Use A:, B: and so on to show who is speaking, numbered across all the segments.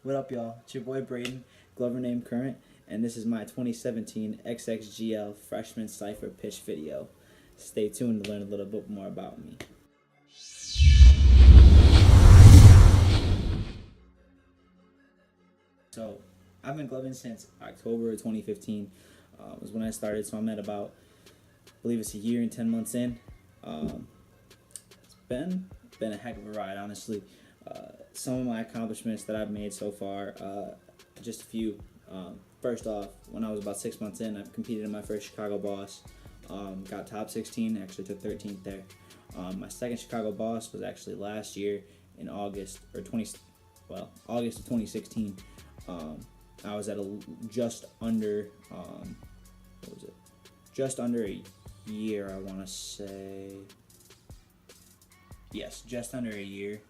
A: What up, y'all? It's your boy Braden, Glover named Kurrent, and this is my 2017 XXGL Freshman Cypher pitch video. Stay tuned to learn a little bit more about me. So, I've been gloving since October 2015 was when I started, so I'm at about, I believe it's a year and 10 months in. It's been a heck of a ride, honestly. Some of my accomplishments that I've made so far, just a few. First off, when I was about 6 months in, I've competed in my first Chicago Boss. Got top 16, actually took 13th there. My second Chicago Boss was actually last year in August of 2016. I was at just under just under a year, I want to say. Yes, just under a year.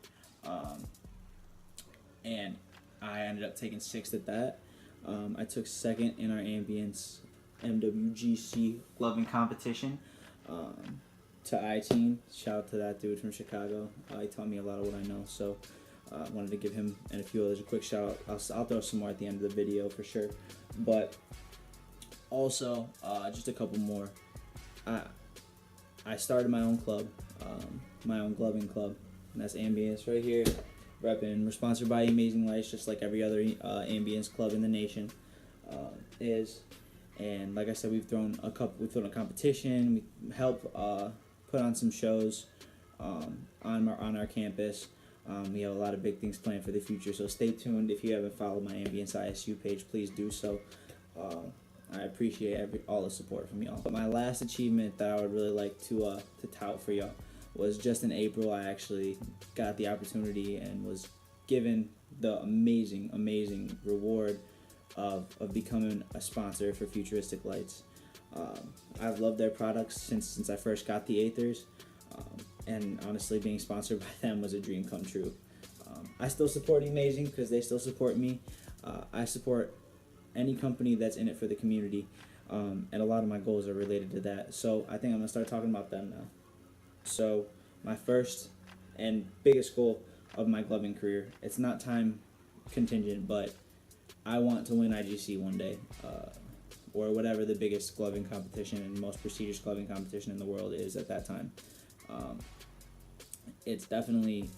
A: And I ended up taking 6th at that. I took 2nd in our Ambience MWGC gloving competition to I-Team. Shout out to that dude from Chicago. He taught me a lot of what I know, so I wanted to give him and a few others a quick shout out. I'll throw some more at the end of the video for sure. But also, just a couple more. I started my own club, my own gloving club, and that's Ambience right here. Reppin'. We're sponsored by Amazing Lights, just like every other Ambience club in the nation is. And like I said, we've thrown a competition. We help put on some shows on our campus. We have a lot of big things planned for the future, so stay tuned. If you haven't followed my Ambience ISU page, please do so. I appreciate all the support from y'all. But my last achievement that I would really like to tout for y'all was just in April. I actually got the opportunity and was given the amazing reward of becoming a sponsor for Futuristic Lights. I've loved their products since I first got the Aethers, and honestly, being sponsored by them was a dream come true. I still support Amazing because they still support me. I support any company that's in it for the community, and a lot of my goals are related to that. So I think I'm gonna start talking about them now. So my first and biggest goal of my gloving career, it's not time contingent, but I want to win IGC one day, or whatever the biggest gloving competition and most prestigious gloving competition in the world is at that time. It's definitely,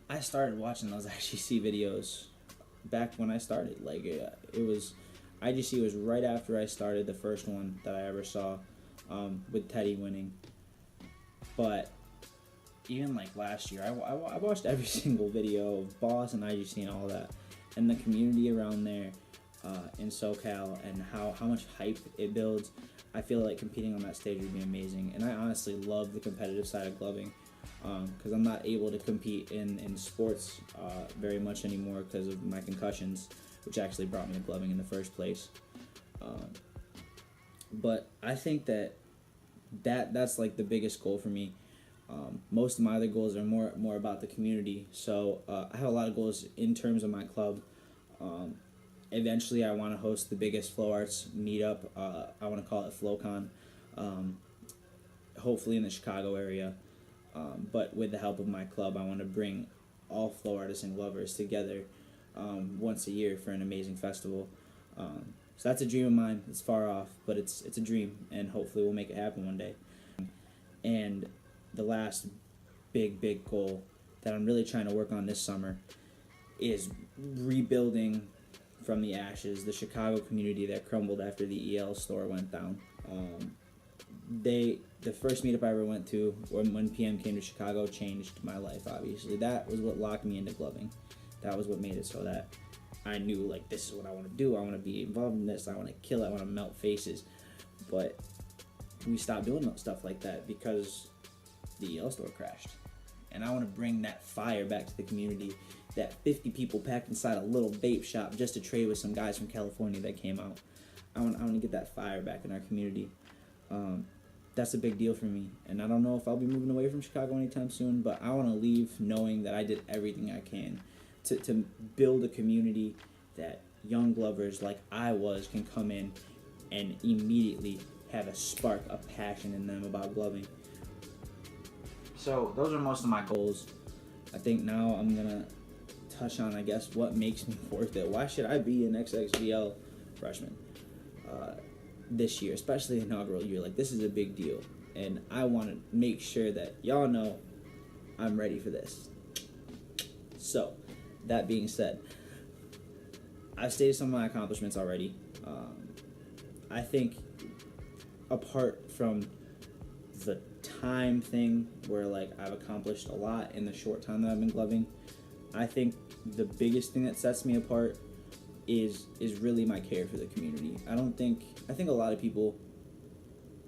A: I started watching those IGC videos back when I started. Like, IGC was right after I started the first one that I ever saw, with Teddy winning. But even like last year, I watched every single video of Boss and IGC and all that, and the community around there in SoCal, and how much hype it builds. I feel like competing on that stage would be amazing, and I honestly love the competitive side of gloving, because I'm not able to compete in sports very much anymore because of my concussions, which actually brought me to gloving in the first place. But I think that's like the biggest goal for me. Most of my other goals are more about the community. So I have a lot of goals in terms of my club. Eventually, I want to host the biggest flow arts meetup. I want to call it FlowCon, hopefully in the Chicago area. But with the help of my club, I want to bring all flow artists and glovers together once a year for an amazing festival. So that's a dream of mine. It's far off, but it's a dream, and hopefully we'll make it happen one day. And the last big goal that I'm really trying to work on this summer is rebuilding from the ashes the Chicago community that crumbled after the EL store went down. The first meetup I ever went to, when PM came to Chicago, changed my life, obviously. That was what locked me into gloving. That was what made it so that I knew, like, this is what I want to do. I want to be involved in this. I want to kill it. I want to melt faces. But we stopped doing stuff like that because the EL store crashed. And I want to bring that fire back to the community. That 50 people packed inside a little vape shop just to trade with some guys from California that came out. I want to get that fire back in our community. That's a big deal for me. And I don't know if I'll be moving away from Chicago anytime soon, but I want to leave knowing that I did everything I can to build a community that young glovers like I was can come in and immediately have a spark of passion in them about gloving. So those are most of my goals. I think now I'm gonna touch on, I guess, what makes me worth it. Why should I be an XXGL freshman this year, especially inaugural year? Like, this is a big deal, and I want to make sure that y'all know I'm ready for this. So, that being said, I've stated some of my accomplishments already. I think apart from the time thing where like I've accomplished a lot in the short time that I've been gloving, I think the biggest thing that sets me apart is really my care for the community. I think a lot of people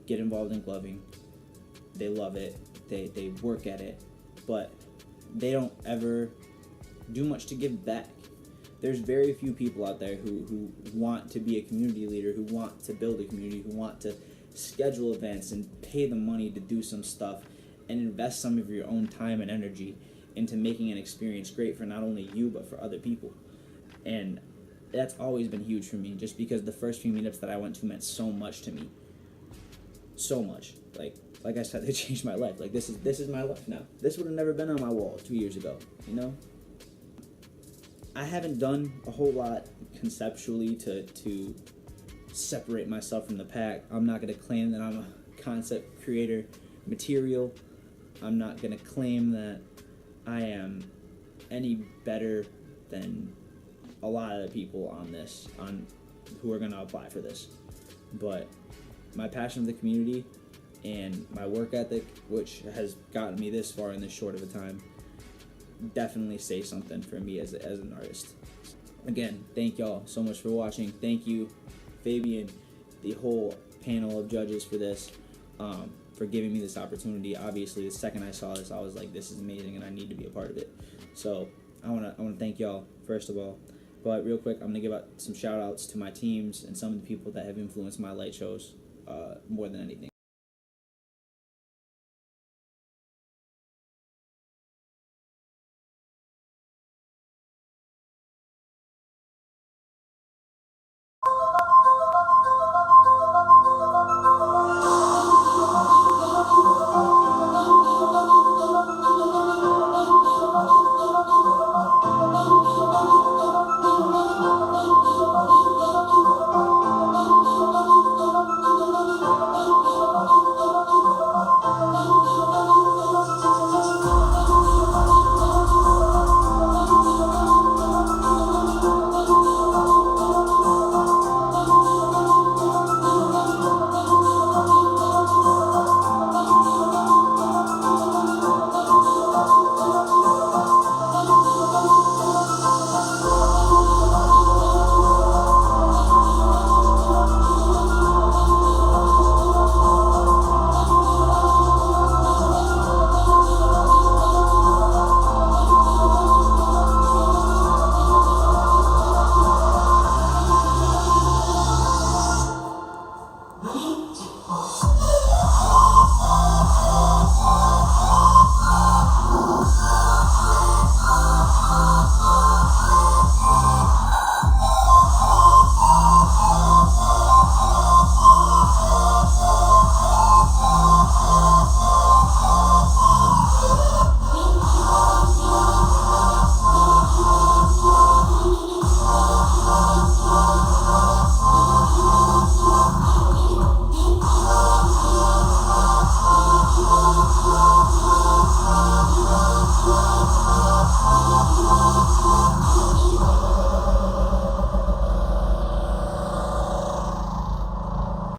A: get involved in gloving, they love it, they work at it, but they don't ever do much to give back. There's very few people out there who want to be a community leader, who want to build a community, who want to schedule events and pay the money to do some stuff and invest some of your own time and energy into making an experience great for not only you but for other people. And that's always been huge for me, just because the first few meetups that I went to meant so much to me. So much. Like I said, they changed my life. Like, this is my life now. This would have never been on my wall 2 years ago, you know? I haven't done a whole lot conceptually to separate myself from the pack. I'm not going to claim that I'm a concept creator material. I'm not going to claim that I am any better than a lot of the people who are going to apply for this. But my passion for the community and my work ethic, which has gotten me this far in this short of a time, definitely say something for me as an artist. Again, thank y'all so much for watching. Thank you, Fabian, the whole panel of judges for this, for giving me this opportunity. Obviously, the second I saw this, I was like, this is amazing and I need to be a part of it. So I wanna thank y'all, first of all. But real quick, I'm gonna give out some shout outs to my teams and some of the people that have influenced my light shows more than anything.